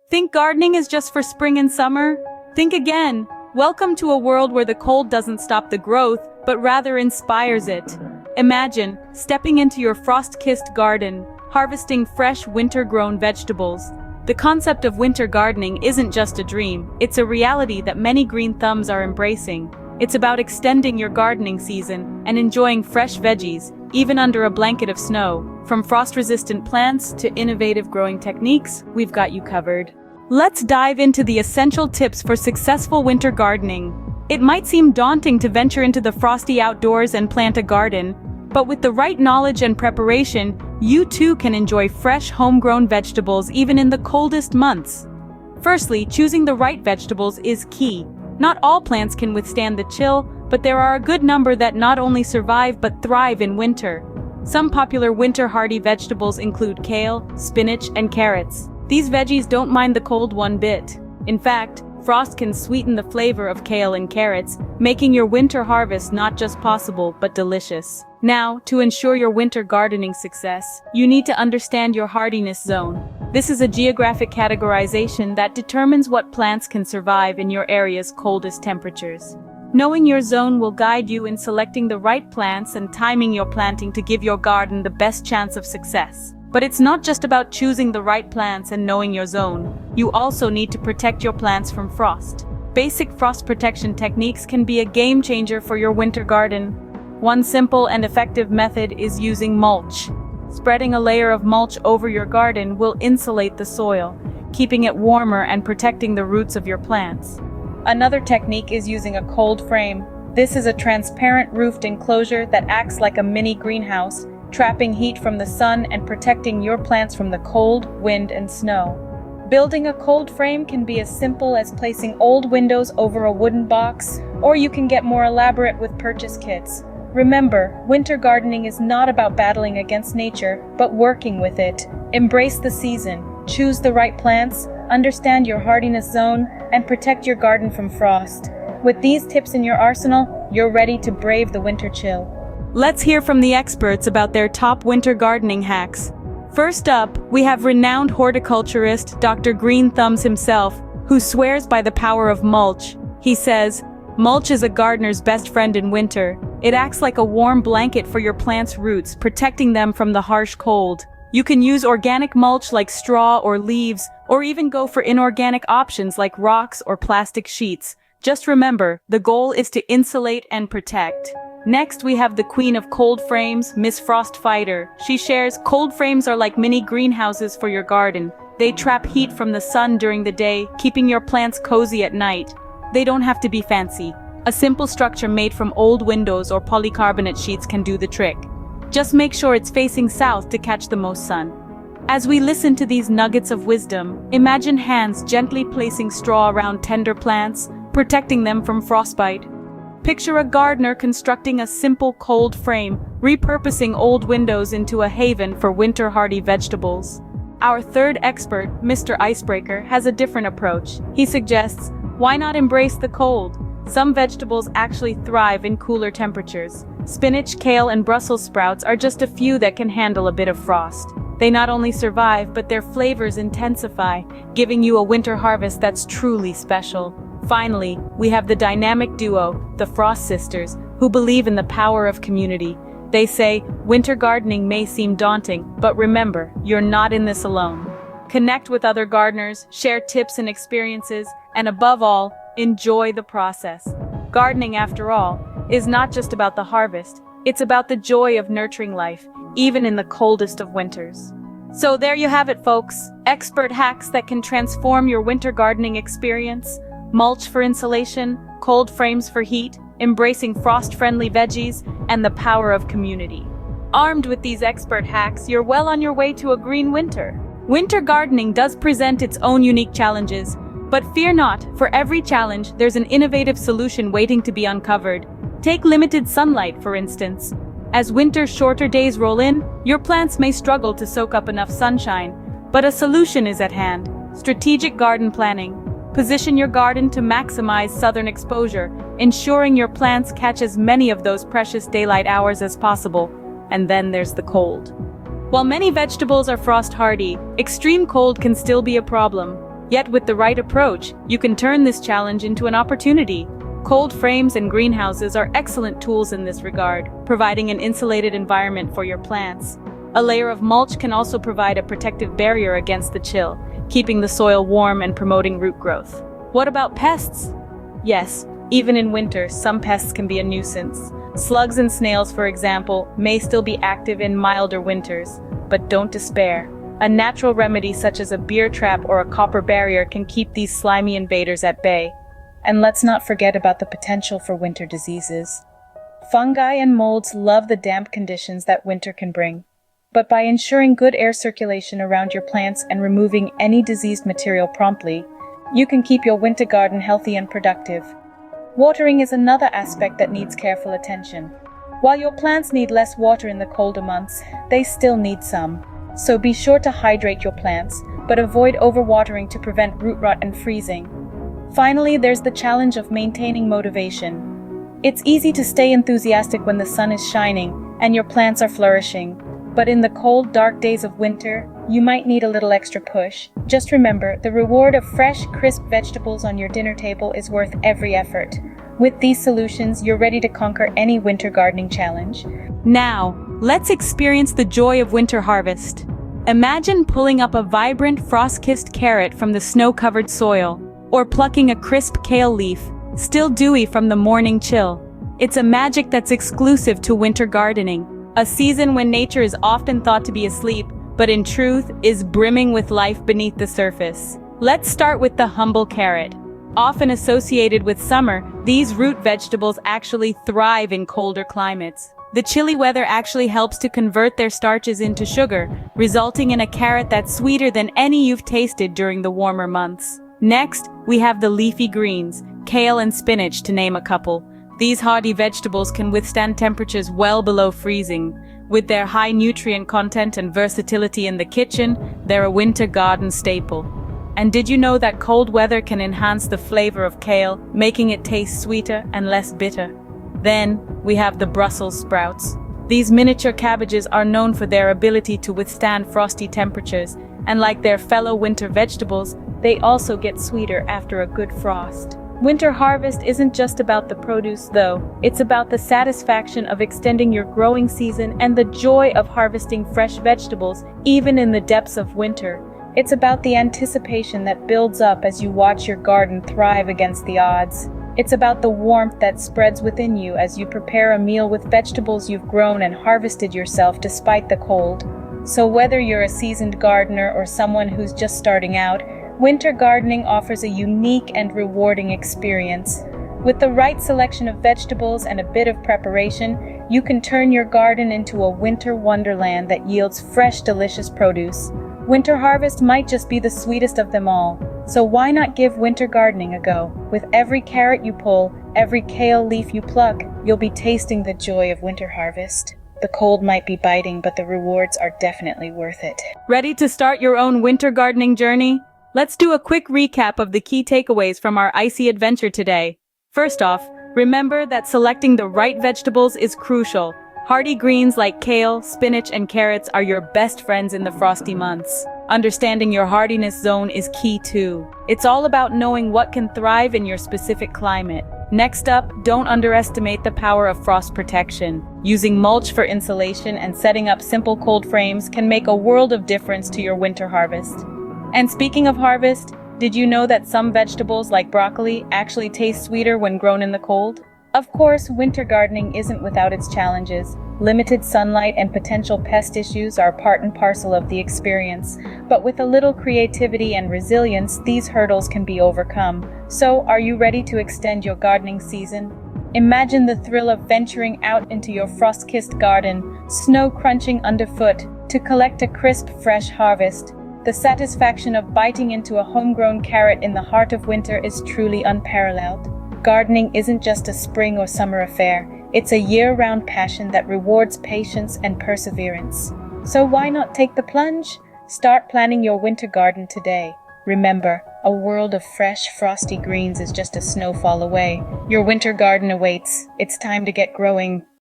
Think gardening is just for spring and summer? Think again. Welcome to a world where the cold doesn't stop the growth, but rather inspires it. Imagine stepping into your frost-kissed garden, harvesting fresh winter-grown vegetables. The concept of winter gardening isn't just a dream, it's a reality that many green thumbs are embracing. It's about extending your gardening season and enjoying fresh veggies, even under a blanket of snow. From frost-resistant plants to innovative growing techniques, we've got you covered. Let's dive into the essential tips for successful winter gardening. It might seem daunting to venture into the frosty outdoors and plant a garden, but with the right knowledge and preparation, you too can enjoy fresh homegrown vegetables even in the coldest months. Firstly, choosing the right vegetables is key. Not all plants can withstand the chill, but there are a good number that not only survive but thrive in winter. Some popular winter-hardy vegetables include kale, spinach, and carrots. These veggies don't mind the cold one bit. In fact, frost can sweeten the flavor of kale and carrots, making your winter harvest not just possible but delicious. Now, to ensure your winter gardening success, you need to understand your hardiness zone. This is a geographic categorization that determines what plants can survive in your area's coldest temperatures. Knowing your zone will guide you in selecting the right plants and timing your planting to give your garden the best chance of success. But it's not just about choosing the right plants and knowing your zone. You also need to protect your plants from frost. Basic frost protection techniques can be a game changer for your winter garden. One simple and effective method is using mulch. Spreading a layer of mulch over your garden will insulate the soil, keeping it warmer and protecting the roots of your plants. Another technique is using a cold frame. This is a transparent roofed enclosure that acts like a mini greenhouse, trapping heat from the sun and protecting your plants from the cold, wind, and snow. Building a cold frame can be as simple as placing old windows over a wooden box, or you can get more elaborate with purchase kits. Remember, winter gardening is not about battling against nature, but working with it. Embrace the season, choose the right plants, understand your hardiness zone, and protect your garden from frost. With these tips in your arsenal, you're ready to brave the winter chill. Let's hear from the experts about their top winter gardening hacks. First up, we have renowned horticulturist Dr. Green Thumbs himself, who swears by the power of mulch. He says, "Mulch is a gardener's best friend in winter. It acts like a warm blanket for your plant's roots, protecting them from the harsh cold. You can use organic mulch like straw or leaves, or even go for inorganic options like rocks or plastic sheets. Just remember, the goal is to insulate and protect." Next, we have the queen of cold frames, Miss Frost Fighter. She shares, "Cold frames are like mini greenhouses for your garden. They trap heat from the sun during the day, keeping your plants cozy at night. They don't have to be fancy. A simple structure made from old windows or polycarbonate sheets can do the trick. Just make sure it's facing south to catch the most sun." As we listen to these nuggets of wisdom, imagine hands gently placing straw around tender plants, protecting them from frostbite. Picture a gardener constructing a simple cold frame, repurposing old windows into a haven for winter-hardy vegetables. Our third expert, Mr. Icebreaker, has a different approach. He suggests, why not embrace the cold? Some vegetables actually thrive in cooler temperatures. Spinach, kale, and Brussels sprouts are just a few that can handle a bit of frost. They not only survive, but their flavors intensify, giving you a winter harvest that's truly special. Finally, we have the dynamic duo, the Frost Sisters, who believe in the power of community. They say, winter gardening may seem daunting, but remember, you're not in this alone. Connect with other gardeners, share tips and experiences, and above all, enjoy the process. Gardening, after all, is not just about the harvest, it's about the joy of nurturing life, even in the coldest of winters. So there you have it, folks. Expert hacks that can transform your winter gardening experience. Mulch for insulation, cold frames for heat, embracing frost-friendly veggies, and the power of community. Armed with these expert hacks, you're well on your way to a green winter. Winter gardening does present its own unique challenges, but fear not, for every challenge, there's an innovative solution waiting to be uncovered. Take limited sunlight, for instance. As winter's shorter days roll in, your plants may struggle to soak up enough sunshine, but a solution is at hand: strategic garden planning. Position your garden to maximize southern exposure, ensuring your plants catch as many of those precious daylight hours as possible. And then there's the cold. While many vegetables are frost hardy, extreme cold can still be a problem. Yet with the right approach, you can turn this challenge into an opportunity. Cold frames and greenhouses are excellent tools in this regard, providing an insulated environment for your plants. A layer of mulch can also provide a protective barrier against the chill, keeping the soil warm and promoting root growth. What about pests? Yes, even in winter, some pests can be a nuisance. Slugs and snails, for example, may still be active in milder winters, but don't despair. A natural remedy such as a beer trap or a copper barrier can keep these slimy invaders at bay. And let's not forget about the potential for winter diseases. Fungi and molds love the damp conditions that winter can bring. But by ensuring good air circulation around your plants and removing any diseased material promptly, you can keep your winter garden healthy and productive. Watering is another aspect that needs careful attention. While your plants need less water in the colder months, they still need some. So be sure to hydrate your plants, but avoid overwatering to prevent root rot and freezing. Finally, there's the challenge of maintaining motivation. It's easy to stay enthusiastic when the sun is shining and your plants are flourishing. But in the cold, dark days of winter, you might need a little extra push. Just remember, the reward of fresh, crisp vegetables on your dinner table is worth every effort. With these solutions, you're ready to conquer any winter gardening challenge. Now, let's experience the joy of winter harvest. Imagine pulling up a vibrant, frost-kissed carrot from the snow-covered soil, or plucking a crisp kale leaf, still dewy from the morning chill. It's a magic that's exclusive to winter gardening. A season when nature is often thought to be asleep, but in truth is brimming with life beneath the surface. Let's start with the humble carrot. Often associated with summer, these root vegetables actually thrive in colder climates. The chilly weather actually helps to convert their starches into sugar, resulting in a carrot that's sweeter than any you've tasted during the warmer months. Next, we have the leafy greens, kale and spinach to name a couple. These hardy vegetables can withstand temperatures well below freezing. With their high nutrient content and versatility in the kitchen, they're a winter garden staple. And did you know that cold weather can enhance the flavor of kale, making it taste sweeter and less bitter? Then, we have the Brussels sprouts. These miniature cabbages are known for their ability to withstand frosty temperatures, and like their fellow winter vegetables, they also get sweeter after a good frost. Winter harvest isn't just about the produce, though. It's about the satisfaction of extending your growing season and the joy of harvesting fresh vegetables, even in the depths of winter. It's about the anticipation that builds up as you watch your garden thrive against the odds. It's about the warmth that spreads within you as you prepare a meal with vegetables you've grown and harvested yourself despite the cold. So whether you're a seasoned gardener or someone who's just starting out, winter gardening offers a unique and rewarding experience. With the right selection of vegetables and a bit of preparation, you can turn your garden into a winter wonderland that yields fresh, delicious produce. Winter harvest might just be the sweetest of them all, so why not give winter gardening a go? With every carrot you pull, every kale leaf you pluck, you'll be tasting the joy of winter harvest. The cold might be biting, but the rewards are definitely worth it. Ready to start your own winter gardening journey? Let's do a quick recap of the key takeaways from our icy adventure today. First off, remember that selecting the right vegetables is crucial. Hardy greens like kale, spinach, and carrots are your best friends in the frosty months. Understanding your hardiness zone is key too. It's all about knowing what can thrive in your specific climate. Next up, don't underestimate the power of frost protection. Using mulch for insulation and setting up simple cold frames can make a world of difference to your winter harvest. And speaking of harvest, did you know that some vegetables like broccoli actually taste sweeter when grown in the cold? Of course, winter gardening isn't without its challenges. Limited sunlight and potential pest issues are part and parcel of the experience, but with a little creativity and resilience, these hurdles can be overcome. So, are you ready to extend your gardening season? Imagine the thrill of venturing out into your frost-kissed garden, snow crunching underfoot, to collect a crisp, fresh harvest. The satisfaction of biting into a homegrown carrot in the heart of winter is truly unparalleled. Gardening isn't just a spring or summer affair. It's a year-round passion that rewards patience and perseverance. So why not take the plunge? Start planning your winter garden today. Remember, a world of fresh, frosty greens is just a snowfall away. Your winter garden awaits. It's time to get growing.